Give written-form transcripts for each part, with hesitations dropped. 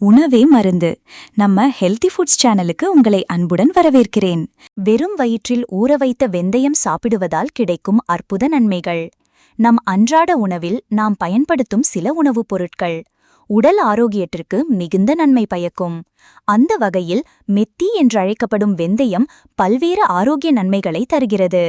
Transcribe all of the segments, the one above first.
உணவே மருந்து. நம்ம ஹெல்தி ஃபுட்ஸ் சேனலுக்கு உங்களை அன்புடன் வரவேற்கிறேன். வெறும் வயிற்றில் ஊற வைத்த வெந்தயம் சாப்பிடுவதால் கிடைக்கும் அற்புத நன்மைகள். நம் அன்றாட உணவில் நாம் பயன்படுத்தும் சில உணவுப் பொருட்கள் உடல் ஆரோக்கியத்திற்கு மிகுந்த நன்மை பயக்கும். அந்த வகையில் மெத்தி என்றழைக்கப்படும் வெந்தயம் பல்வேறு ஆரோக்கிய நன்மைகளை தருகிறது.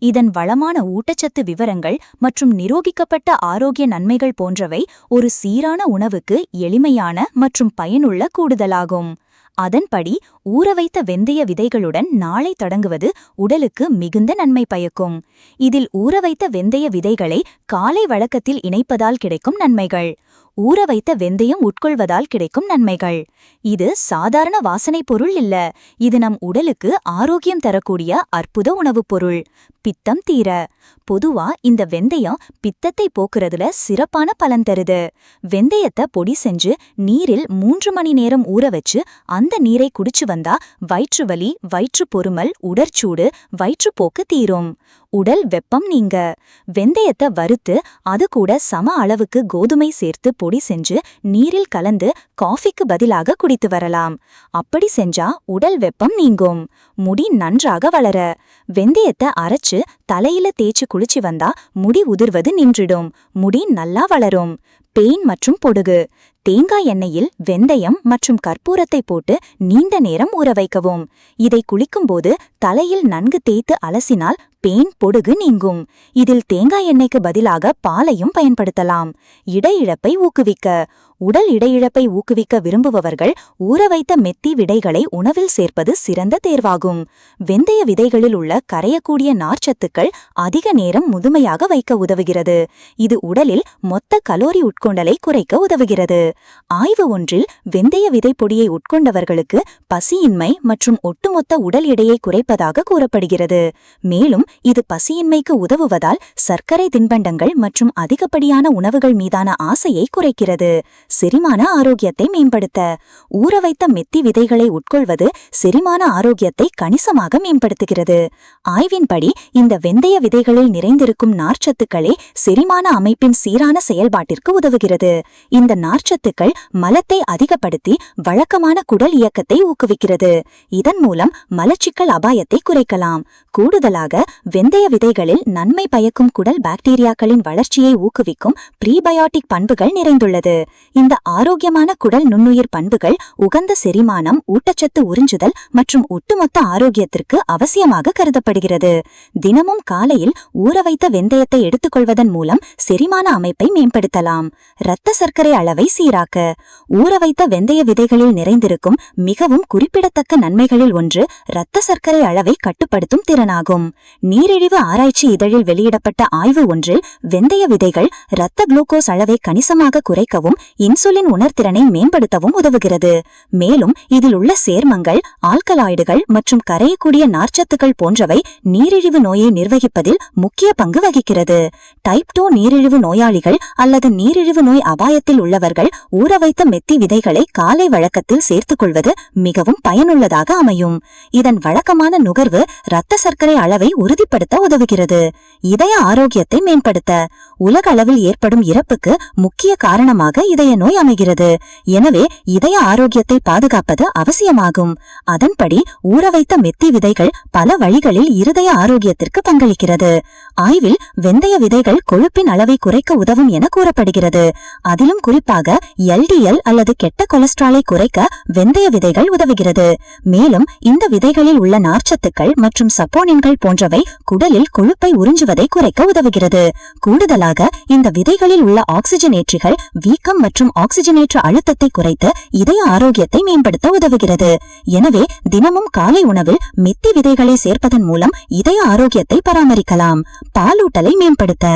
இதன் வளமான ஊட்டச்சத்து விவரங்கள் மற்றும் நிரூபிக்கப்பட்ட ஆரோக்கிய நன்மைகள் போன்றவை ஒரு சீரான உணவுக்கு எளிமையான மற்றும் பயனுள்ள கூடுதலாகும். அதன்படி ஊறவைத்த வெந்தய விதைகளுடன் நாளை தொடங்குவது உடலுக்கு மிகுந்த நன்மை பயக்கும். இதில் ஊறவைத்த வெந்தய விதைகளை காலை வழக்கத்தில் இணைப்பதால் கிடைக்கும் நன்மைகள். ஊறவைத்த வெந்தயம் உட்கொள்வதால் கிடைக்கும் நன்மைகள். இது சாதாரண வாசனை பொருள் இல்ல, இது நம் உடலுக்கு ஆரோக்கியம் தரக்கூடிய அற்புத உணவுப் பொருள். பித்தம் தீர. பொதுவா இந்த வெந்தயம் பித்தத்தை போக்குறதுல சிறப்பான பலன் தருது. வெந்தயத்தை பொடி செஞ்சு நீரில் 3 மணி நேரம் ஊற வச்சு அந்த நீரை குடிச்சு வந்தா வயிற்றுவலி, வயிற்று பொறுமல், உடற்சூடு, வயிற்றுப்போக்கு தீரும். உடல் வெப்பம் நீங்க. வெந்தயத்தை வறுத்து அது கூட சம அளவுக்கு கோதுமை சேர்த்து பொடி செஞ்சு நீரில் கலந்து காஃபிக்கு பதிலாக குடித்து வரலாம். அப்படி செஞ்சா உடல் வெப்பம் நீங்கும். முடி நன்றாக வளர. வெந்தயத்தை அரைச்சு தலையில தேய்ச்சு குளிச்சு வந்தா முடி உதிர்வது நின்றிடும். முடி நல்லா வளரும். பேன் மற்றும் பொடுகு. தேங்காய் எண்ணெயில் வெந்தயம் மற்றும் கற்பூரத்தை போட்டு நீண்ட நேரம் ஊற வைக்கவும். இதை குளிக்கும்போது தலையில் நன்கு தேய்த்து அலசினால் பேன், பொடுகு நீங்கும். இதில் தேங்காய் எண்ணெய்க்கு பதிலாக பாலையும் பயன்படுத்தலாம். இடையிழப்பை ஊக்குவிக்க. உடல் இடையிழப்பை ஊக்குவிக்க விரும்புபவர்கள் ஊறவைத்த மெத்தி விதைகளை உணவில் சேர்ப்பது சிறந்த தேர்வாகும். வெந்தய விதைகளில் உள்ள கரையக்கூடிய நார்ச்சத்துக்கள் அதிக நேரம் முதுமையாக வைக்க உதவுகிறது. இது உடலில் மொத்த கலோரி உட்கொண்டலை குறைக்க உதவுகிறது. ஆய்வு ஒன்றில் வெந்தய விதை பொடியை உட்கொண்டவர்களுக்கு பசியின்மை மற்றும் ஒட்டுமொத்த உடல் எடையை குறைப்பதாக கூறப்படுகிறது. மேலும் இது பசியின்மைக்கு உதவுவதால் சர்க்கரை தின்பண்டங்கள் மற்றும் அதிகப்படியான உணவுகள் மீதான ஆசையை குறைக்கிறது. செரிமான ஆரோக்கியத்தை மேம்படுத்த. ஊறவைத்த மெத்தி விதைகளை உட்கொள்வது செரிமான ஆரோக்கியத்தை கணிசமாக மேம்படுத்துகிறது. ஆய்வின்படி இந்த வெந்தய விதைகளில் நிறைந்திருக்கும் நார்ச்சத்துக்களே செரிமான அமைப்பின் சீரான செயல்பாட்டிற்கு உதவுகிறது. இந்த நார்ச்சத்துக்கள் மலத்தை அதிகப்படுத்தி வழக்கமான குடல் இயக்கத்தை ஊக்குவிக்கிறது. இதன் மூலம் மலச்சிக்கல் அபாயத்தை குறைக்கலாம். கூடுதலாக வெந்தய விதைகளில் நன்மை பயக்கும் குடல் பாக்டீரியாக்களின் வளர்ச்சியை ஊக்குவிக்கும் ப்ரீபயாட்டிக் பண்புகள் நிறைந்துள்ளது. இந்த ஆரோக்கியமான குடல் நுண்ணுயிர் பண்புகள் உகந்த செரிமானம், ஊட்டச்சத்து உறிஞ்சுதல் மற்றும் ஒட்டுமொத்த ஆரோக்கியத்திற்கு அவசியமாக கருதப்படுகிறது. தினமும் காலையில் ஊறவைத்த வெந்தயத்தை எடுத்துக்கொள்வதன் மூலம் செரிமான அமைப்பை மேம்படுத்தலாம். இரத்த சர்க்கரை அளவை சீராக்க. ஊறவைத்த வெந்தய விதைகளில் நிறைந்திருக்கும் மிகவும் குறிப்பிடத்தக்க நன்மைகளில் ஒன்று இரத்த சர்க்கரை அளவை கட்டுப்படுத்தும் திறனாகும். நீரிழிவு ஆராய்ச்சி இதழில் வெளியிடப்பட்ட ஆய்வு ஒன்றில் வெந்தய விதைகள் இரத்த குளுக்கோஸ் அளவை கணிசமாக குறைக்கவும் இன்சுலின் உணர்திறனை மேம்படுத்தவும் உதவுகிறது. மேலும் இதில் உள்ள சேர்மங்கள், ஆல்கலாய்டுகள் மற்றும் கரையக்கூடிய நார்ச்சத்துக்கள் போன்றவை நீரிழிவு நோயை நிர்வகிப்பதில் முக்கிய பங்கு வகிக்கிறது. டைப் 2 நீரிழிவு நோயாளிகள் அல்லது நீரிழிவு நோய் அபாயத்தில் உள்ளவர்கள் ஊறவைத்த மெத்தி விதைகளை காலை வழக்கத்தில் சேர்த்துக் கொள்வது மிகவும் பயனுள்ளதாக அமையும். இதன் வழக்கமான நுகர்வு இரத்த சர்க்கரை அளவை உறுதிப்படுத்த உதவுகிறது. இதய ஆரோக்கியத்தை மேம்படுத்த. உலக அளவில் ஏற்படும் இறப்புக்கு முக்கிய காரணமாக இதய நோய் அமைகிறது. எனவே இதய ஆரோக்கியத்தை பாதுகாப்பது அவசியமாகும். அதன்படி ஊறவைத்த மெத்தி விதைகள் பல வழிகளில் இருதய ஆரோக்கியத்திற்கு பங்களிக்கிறது. ஆய்வில் வெந்தய விதைகள் கொழுப்பின் அளவை குறைக்க உதவும் என கூறப்படுகிறது. அதிலும் குறிப்பாக LDL அல்லது கெட்ட கொலஸ்ட்ராலை குறைக்க வெந்தய விதைகள் உதவுகிறது. மேலும் இந்த விதைகளில் உள்ள நார்ச்சத்துக்கள் மற்றும் சப்போனின்கள் போன்றவை குடலில் கொழுப்பை உறிஞ்சுவதை குறைக்க உதவுகிறது. கூடுதலாக இந்த விதைகளில் உள்ள ஆக்சிஜனேற்றிகள் வீக்கம் மற்றும் ஆக்சிஜனேற்ற அழுத்தத்தை குறைத்து இதய ஆரோக்கியத்தை மேம்படுத்த உதவுகிறது. எனவே தினமும் காலை உணவில் மெத்தி விதைகளை சேர்ப்பதன் மூலம் இதய ஆரோக்கியத்தை பராமரிக்கலாம். பாலூட்டலை மேம்படுத்த.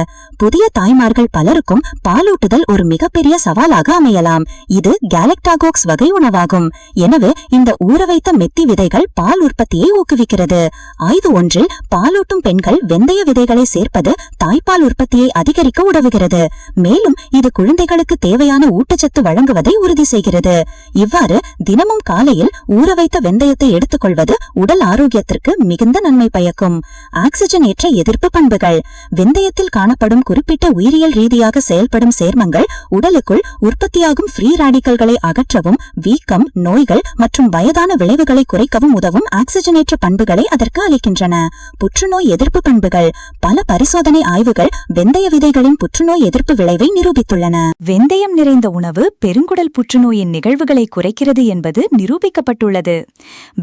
புதிய தாய்மார்கள் பலருக்கும் பாலூட்டுதல் ஒரு மிகப்பெரிய சவாலாக அமையலாம். இது கேலக்டாகோக்ஸ் வகை உணவாகும். எனவே இந்த ஊறவைத்த மெத்தி விதைகள் பால் உற்பத்தியை ஊக்குவிக்கிறது. ஆய்வு ஒன்றில் பாலூட்டும் பெண்கள் வெந்தய விதைகளை சேர்ப்பது தாய்ப்பால் உற்பத்தியை அதிகரிக்க உதவுகிறது. மேலும் இது குழந்தைகளுக்கு தேவையான ஊட்டச்சத்து வழங்குவதை உறுதி செய்கிறது. இவ்வாறு தினமும் காலையில் ஊற வைத்த வெந்தயத்தை எடுத்துக்கொள்வது உடல் ஆரோக்கியத்திற்கு மிகுந்த நன்மை பயக்கும். ஆக்சிஜன் ஏற்ற எதிர்ப்பு பண்புகள். வெந்தயத்தில் காணப்படும் குறிப்பிட்ட உயிரியல் ரீதியாக செயல்படும் சேர்மங்கள் உடலுக்குள் உற்பத்தியாகும் ஃப்ரீ ராடிக்கல்களை அகற்றவும், வீக்கம், நோய்கள் மற்றும் வயதான விளைவுகளை குறைக்கவும் உதவும் ஆக்சிஜனேற்ற பண்புகளை அதற்கு அளிக்கின்றன. புற்றுநோய் எதிர்ப்பு பண்புகள். பல பரிசோதனை ஆய்வுகள் வெந்தய விதைகளின் புற்றுநோய் எதிர்ப்பு விளைவை நிரூபித்துள்ளன. வெந்தயம் நிறைந்த உணவு பெருங்குடல் புற்றுநோயின் நிகழ்வுகளை குறைக்கிறது என்பது நிரூபிக்கப்பட்டுள்ளது.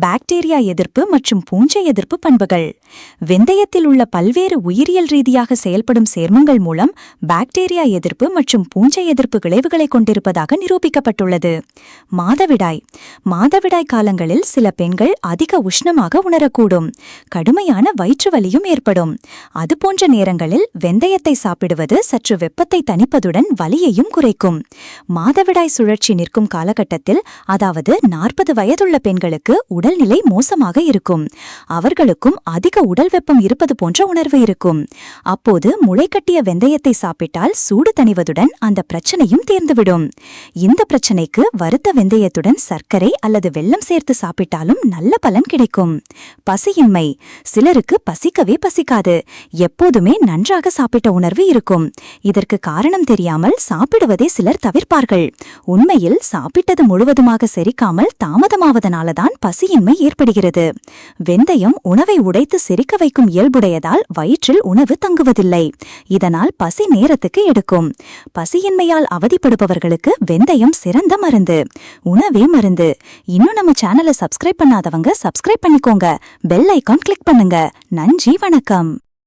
பாக்டீரியா எதிர்ப்பு மற்றும் பூஞ்சை எதிர்ப்பு பண்புகள். வெந்தயத்தில் உள்ள பல்வேறு உயிரியல் ரீதியாக செயல்படும் சேர்மங்கள் மூலம் பாக்டீரியா எதிர்ப்பு மற்றும் பூஞ்சை எதிர்ப்பு விளைவுகளை கொண்டிருப்பதாக நிரூபிக்கப்பட்டுள்ளது. மாதவிடாய். மாதவிடாய் காலங்களில் சில பெண்கள் அதிக உஷ்ணமாக உணரக்கூடும். கடுமையான வயிற்று வலியும் ஏற்படும். அதுபோன்ற நேரங்களில் வெந்தயத்தை சாப்பிடுவது சற்று வெப்பத்தை தணிப்பதுடன் வலியையும் குறைக்கும். மாதவிடாய் சுழற்சி நிற்கும் காலகட்டத்தில், அதாவது 40 வயதுள்ள பெண்களுக்கு உடல்நிலை மோசமாக இருக்கும். அவர்களுக்கும் அதிக உடல் வெப்பம் இருப்பது போன்ற உணர்வு இருக்கும். அப்போது முளைக்கட்டிய வெந்தயத்தை சாப்பிட்டால் சூடு தணிவதுடன் அந்த பிரச்சனையும் தீர்ந்துவிடும். இந்த பிரச்சனைக்கு வறுத்த வெந்தயத்துடன் சர்க்கரை அல்லது வெல்லம் சேர்த்து சாப்பிட்டாலும் நல்ல பலன் கிடைக்கும். பசியின்மை. சிலருக்கு பசிக்கவே பசிக்காது. எப்போதுமே நன்றாக சாப்பிட்ட உணர்வு இருக்கும். இதற்கு காரணம் தெரியாமல் சாப்பிடுவதே சிலர் தவிர்ப்பார்கள். உண்மையில் சாப்பிட்டது முழுவதுமாக செரிக்காமல் தாமதமாவதனால்தான் பசியின்மை ஏற்படுகிறது. வெந்தயம் உணவை உடைத்து செரிக்க வைக்கும் இயல்புடையதால் வயிற்றில் உணவு தங்குவதில்லை. இதனால் பசி நேரத்துக்கு எடுக்கும். பசியின்மையால் அவதிப்படுபவர்களுக்கு வெந்தயம் சிறந்த மருந்து. உணவே மருந்து. இன்னும் நம்ம சேனலை சப்ஸ்கிரைப் பண்ணாதவங்க சப்ஸ்கிரைப் பண்ணிக்கோங்க. பெல் ஐகான் கிளிக் பண்ணுங்க. நன்றி, வணக்கம்.